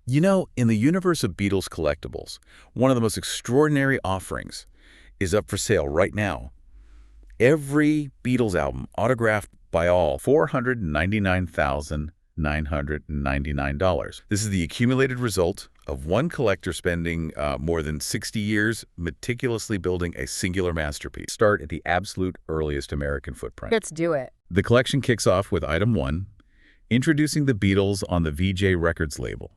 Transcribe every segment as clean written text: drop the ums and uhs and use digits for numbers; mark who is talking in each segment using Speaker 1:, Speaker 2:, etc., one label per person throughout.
Speaker 1: You know, in the universe of Beatles collectibles, one of the most extraordinary offerings is up for sale right now. Every Beatles album autographed by all, $499,999. This is the accumulated result of one collector spending more than 60 years meticulously building a singular masterpiece. Start at the absolute earliest American footprint.
Speaker 2: Let's do it.
Speaker 1: The collection kicks off with item 1, introducing the Beatles on the VJ Records label.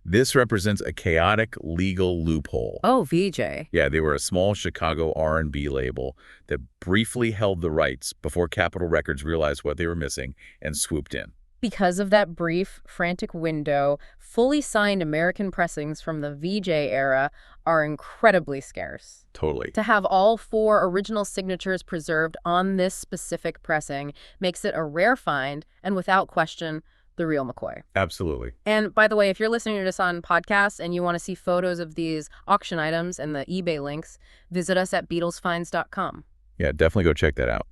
Speaker 1: This represents a chaotic legal loophole.
Speaker 2: Oh, VJ.
Speaker 1: Yeah, they were a small Chicago R&B label that briefly held the rights before Capitol Records realized what they were missing and swooped in.
Speaker 2: Because of that brief, frantic window, fully signed American pressings from the VJ era are incredibly scarce.
Speaker 1: Totally.
Speaker 2: To have all 4 original signatures preserved on this specific pressing makes it a rare find and, without question, the real McCoy.
Speaker 1: Absolutely.
Speaker 2: And by the way, if you're listening to this on podcasts and you want to see photos of these auction items and the eBay links, visit us at BeatlesFinds.com.
Speaker 1: Yeah, definitely go check that out.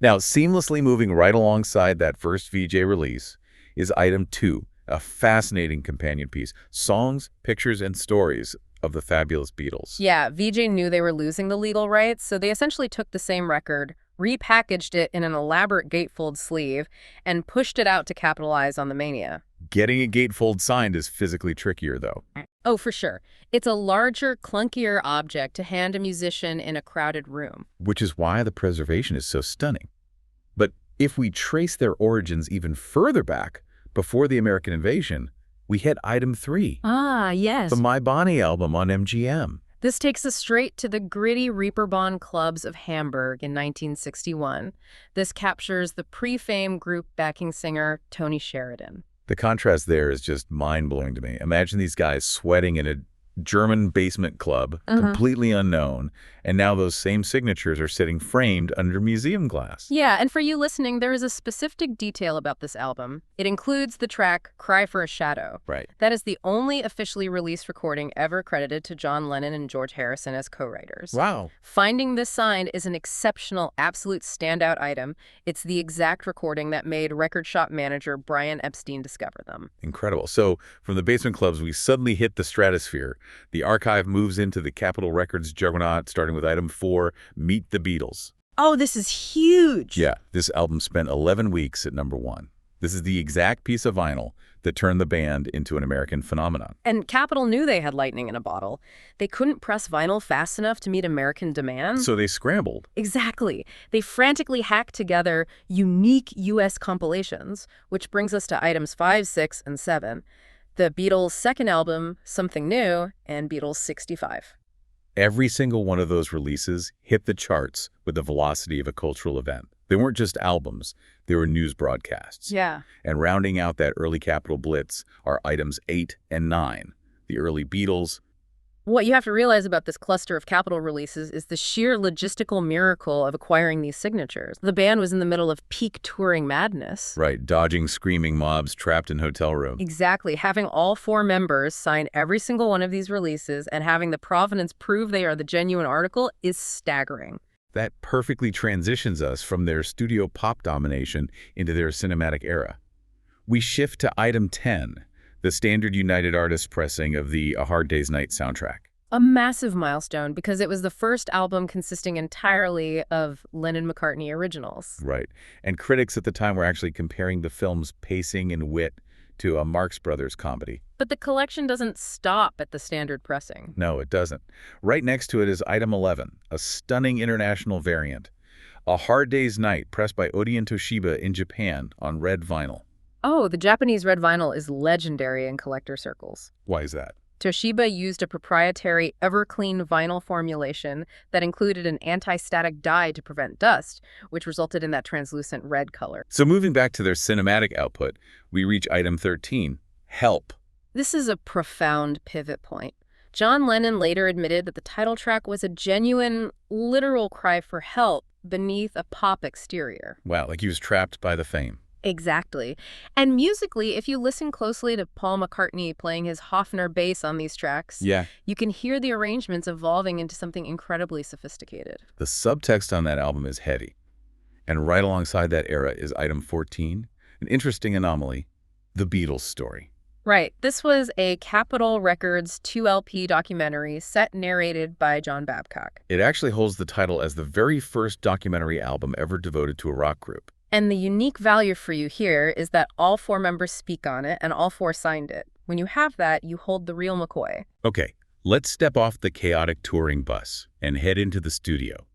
Speaker 1: Now, seamlessly moving right alongside that first VJ release is item 2, a fascinating companion piece, songs, pictures, and stories of the fabulous Beatles.
Speaker 2: Yeah, VJ knew they were losing the legal rights, so they essentially took the same record, repackaged it in an elaborate gatefold sleeve, and pushed it out to capitalize on the mania.
Speaker 1: Getting a gatefold signed is physically trickier, though.
Speaker 2: Oh, for sure. It's a larger, clunkier object to hand a musician in a crowded room.
Speaker 1: Which is why the preservation is so stunning. But if we trace their origins even further back, before the American invasion, we hit item 3.
Speaker 2: Ah, yes.
Speaker 1: The My Bonnie album on MGM.
Speaker 2: This takes us straight to the gritty Reeperbahn clubs of Hamburg in 1961. This captures the pre-fame group backing singer Tony Sheridan.
Speaker 1: The contrast there is just mind-blowing to me. Imagine these guys sweating in a German basement club, completely unknown, and now those same signatures are sitting framed under museum glass.
Speaker 2: Yeah, and for you listening, there is a specific detail about this album. It includes the track Cry for a Shadow.
Speaker 1: Right.
Speaker 2: That is the only officially released recording ever credited to John Lennon and George Harrison as co-writers.
Speaker 1: Wow.
Speaker 2: Finding this signed is an exceptional, absolute standout item. It's the exact recording that made record shop manager Brian Epstein discover them.
Speaker 1: Incredible. So from the basement clubs, we suddenly hit the stratosphere. The archive moves into the Capitol Records juggernaut, starting with item 4, Meet the Beatles.
Speaker 2: Oh, this is huge!
Speaker 1: Yeah, this album spent 11 weeks at number 1. This is the exact piece of vinyl that turned the band into an American phenomenon.
Speaker 2: And Capitol knew they had lightning in a bottle. They couldn't press vinyl fast enough to meet American demand.
Speaker 1: So they scrambled.
Speaker 2: Exactly. They frantically hacked together unique U.S. compilations, which brings us to items 5, 6, and 7. The Beatles' second album, Something New, and Beatles 65.
Speaker 1: Every single one of those releases hit the charts with the velocity of a cultural event. They weren't just albums, they were news broadcasts.
Speaker 2: Yeah.
Speaker 1: And rounding out that early Capitol Blitz are items 8 and 9, the early Beatles.
Speaker 2: What you have to realize about this cluster of Capitol releases is the sheer logistical miracle of acquiring these signatures. The band was in the middle of peak touring madness.
Speaker 1: Right, dodging screaming mobs trapped in hotel rooms.
Speaker 2: Exactly. Having all 4 members sign every single one of these releases and having the provenance prove they are the genuine article is staggering.
Speaker 1: That perfectly transitions us from their studio pop domination into their cinematic era. We shift to item 10. The standard United Artists pressing of the A Hard Day's Night soundtrack.
Speaker 2: A massive milestone because it was the first album consisting entirely of Lennon-McCartney originals.
Speaker 1: Right. And critics at the time were actually comparing the film's pacing and wit to a Marx Brothers comedy.
Speaker 2: But the collection doesn't stop at the standard pressing.
Speaker 1: No, it doesn't. Right next to it is item 11, a stunning international variant. A Hard Day's Night pressed by Odeon Toshiba in Japan on red vinyl.
Speaker 2: Oh, the Japanese red vinyl is legendary in collector circles.
Speaker 1: Why is that?
Speaker 2: Toshiba used a proprietary Everclean vinyl formulation that included an anti-static dye to prevent dust, which resulted in that translucent red color.
Speaker 1: So moving back to their cinematic output, we reach item 13, Help.
Speaker 2: This is a profound pivot point. John Lennon later admitted that the title track was a genuine, literal cry for help beneath a pop exterior.
Speaker 1: Wow, like he was trapped by the fame.
Speaker 2: Exactly. And musically, if you listen closely to Paul McCartney playing his Hofner bass on these tracks, you can hear the arrangements evolving into something incredibly sophisticated.
Speaker 1: The subtext on that album is heavy. And right alongside that era is item 14, an interesting anomaly, the Beatles story.
Speaker 2: Right. This was a Capitol Records 2 LP documentary set narrated by John Babcock.
Speaker 1: It actually holds the title as the very first documentary album ever devoted to a rock group.
Speaker 2: And the unique value for you here is that all 4 members speak on it and all 4 signed it. When you have that, you hold the real McCoy.
Speaker 1: Okay, let's step off the chaotic touring bus and head into the studio.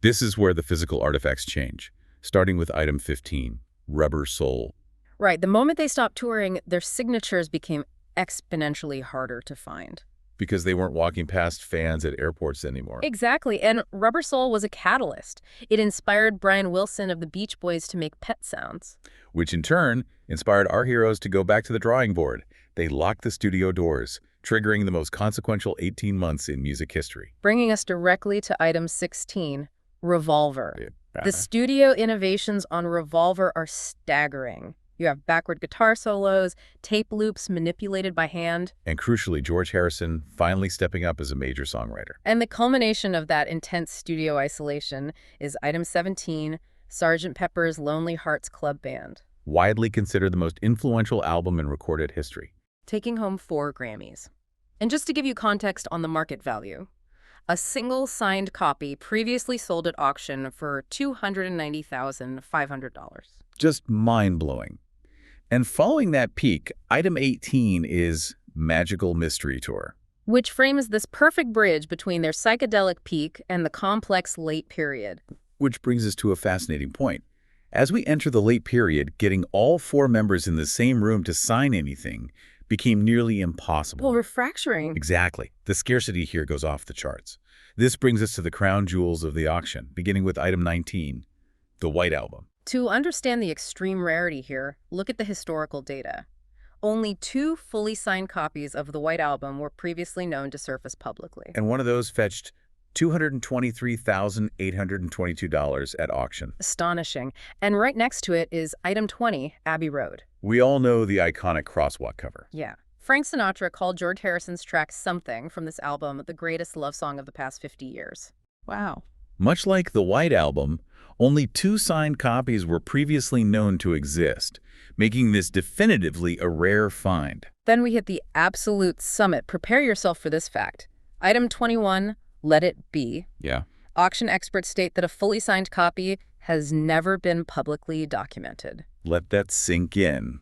Speaker 1: This is where the physical artifacts change, starting with item 15, Rubber Soul.
Speaker 2: Right. The moment they stopped touring, their signatures became exponentially harder to find.
Speaker 1: Because they weren't walking past fans at airports anymore.
Speaker 2: Exactly. And Rubber Soul was a catalyst. It inspired Brian Wilson of the Beach Boys to make Pet Sounds.
Speaker 1: Which in turn inspired our heroes to go back to the drawing board. They locked the studio doors, triggering the most consequential 18 months in music history.
Speaker 2: Bringing us directly to item 16, Revolver. The studio innovations on Revolver are staggering. You have backward guitar solos, tape loops manipulated by hand.
Speaker 1: And crucially, George Harrison finally stepping up as a major songwriter.
Speaker 2: And the culmination of that intense studio isolation is item 17, Sgt. Pepper's Lonely Hearts Club Band.
Speaker 1: Widely considered the most influential album in recorded history.
Speaker 2: Taking home 4 Grammys. And just to give you context on the market value, a single signed copy previously sold at auction for $290,500.
Speaker 1: Just mind-blowing. And following that peak, item 18 is Magical Mystery Tour,
Speaker 2: which frames this perfect bridge between their psychedelic peak and the complex late period.
Speaker 1: Which brings us to a fascinating point. As we enter the late period, getting all 4 members in the same room to sign anything became nearly impossible.
Speaker 2: Well, we're fracturing.
Speaker 1: Exactly. The scarcity here goes off the charts. This brings us to the crown jewels of the auction, beginning with item 19, the White Album.
Speaker 2: To understand the extreme rarity here, look at the historical data. Only 2 fully signed copies of the White Album were previously known to surface publicly.
Speaker 1: And one of those fetched $223,822 at auction.
Speaker 2: Astonishing. And right next to it is item 20, Abbey Road.
Speaker 1: We all know the iconic crosswalk cover.
Speaker 2: Yeah. Frank Sinatra called George Harrison's track Something from this album the greatest love song of the past 50 years. Wow.
Speaker 1: Much like the White Album, only 2 signed copies were previously known to exist, making this definitively a rare find.
Speaker 2: Then we hit the absolute summit. Prepare yourself for this fact. Item 21, Let It Be.
Speaker 1: Yeah.
Speaker 2: Auction experts state that a fully signed copy has never been publicly documented.
Speaker 1: Let that sink in.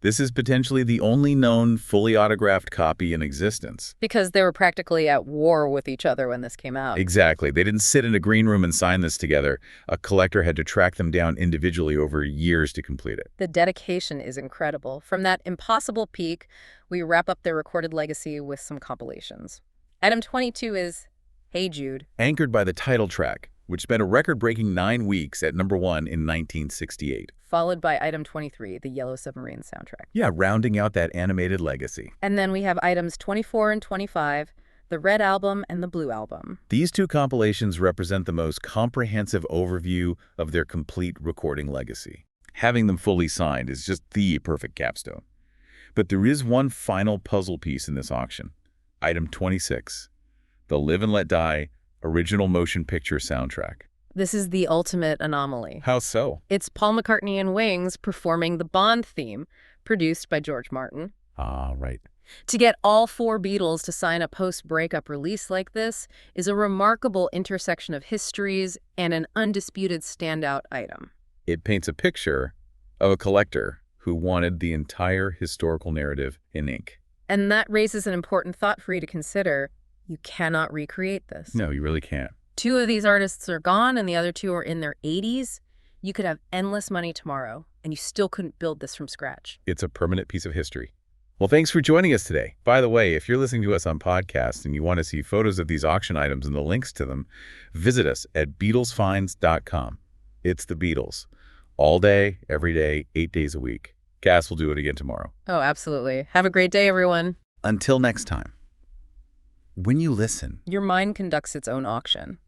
Speaker 1: This is potentially the only known fully autographed copy in existence.
Speaker 2: Because they were practically at war with each other when this came out.
Speaker 1: Exactly. They didn't sit in a green room and sign this together. A collector had to track them down individually over years to complete it.
Speaker 2: The dedication is incredible. From that impossible peak, we wrap up their recorded legacy with some compilations. Item 22 is Hey Jude.
Speaker 1: Anchored by the title track, which spent a record-breaking 9 weeks at number 1 in 1968.
Speaker 2: Followed by item 23, the Yellow Submarine soundtrack.
Speaker 1: Yeah, rounding out that animated legacy.
Speaker 2: And then we have items 24 and 25, the Red Album and the Blue Album.
Speaker 1: These 2 compilations represent the most comprehensive overview of their complete recording legacy. Having them fully signed is just the perfect capstone. But there is one final puzzle piece in this auction. Item 26, the Live and Let Die original motion picture soundtrack.
Speaker 2: This is the ultimate anomaly.
Speaker 1: How so?
Speaker 2: It's Paul McCartney and Wings performing the Bond theme, produced by George Martin.
Speaker 1: Ah, right.
Speaker 2: To get all 4 Beatles to sign a post-breakup release like this is a remarkable intersection of histories and an undisputed standout item.
Speaker 1: It paints a picture of a collector who wanted the entire historical narrative in ink.
Speaker 2: And that raises an important thought for you to consider. You cannot recreate this.
Speaker 1: No, you really can't.
Speaker 2: 2 of these artists are gone and the other 2 are in their 80s. You could have endless money tomorrow, and you still couldn't build this from scratch.
Speaker 1: It's a permanent piece of history. Well, thanks for joining us today. By the way, if you're listening to us on podcast and you want to see photos of these auction items and the links to them, visit us at BeatlesFinds.com. It's the Beatles. All day, every day, 8 days a week. Cass will do it again tomorrow.
Speaker 2: Oh, absolutely. Have a great day, everyone.
Speaker 1: Until next time. When you listen,
Speaker 2: your mind conducts its own auction.